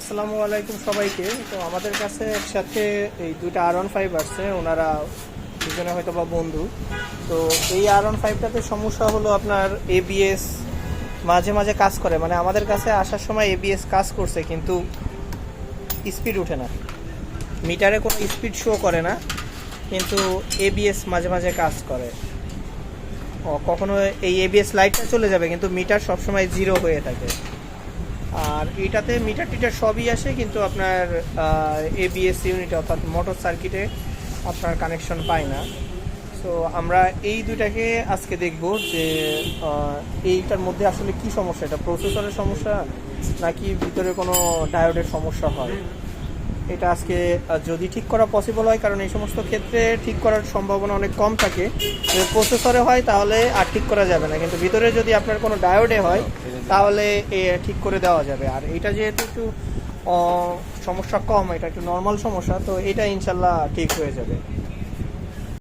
আসসালামু আলাইকুম সবাইকে। তো আমাদের কাছে একসাথে এই দুইটা R15 আসছে, ওনারা দুজনে হয়তো বা বন্ধু। তো এই R15টাতে সমস্যা হলো আপনার এবিএস মাঝে মাঝে কাজ করে, মানে আমাদের কাছে আসার সময় এবিএস কাজ করছে কিন্তু স্পিড ওঠে না, মিটারে কোনো স্পিড শো করে না, কিন্তু এবিএস মাঝে মাঝে কাজ করে। কখনো এই এবিএস লাইটটা চলে যাবে কিন্তু মিটার সবসময় জিরো হয়ে থাকে। আর এটাতে মিটার টিটার সবই আসে কিন্তু আপনার এবিএস ইউনিটে অর্থাৎ মোটর সার্কিটে আপনার কানেকশন পায় না। সো আমরা এই দুইটাকে আজকে দেখব যে এইটার মধ্যে আসলে কি সমস্যা, এটা প্রসেসরের সমস্যা নাকি ভিতরে কোনো ডায়োডের সমস্যা হয়। এটা আজকে যদি ঠিক করা পসিবল হয়, কারণ এই সমস্ত ক্ষেত্রে ঠিক করার সম্ভাবনা অনেক কম থাকে। যদি প্রসেসরে হয় তাহলে আর ঠিক করা যাবে না, কিন্তু ভিতরে যদি আপনার কোনো ডায়োডে হয় তাহলে ঠিক করে দেওয়া যাবে। আর এটা যেহেতু একটু সমস্যা কম, এটা একটু নর্মাল সমস্যা, তো এটা ইনশাল্লাহ ঠিক হয়ে যাবে।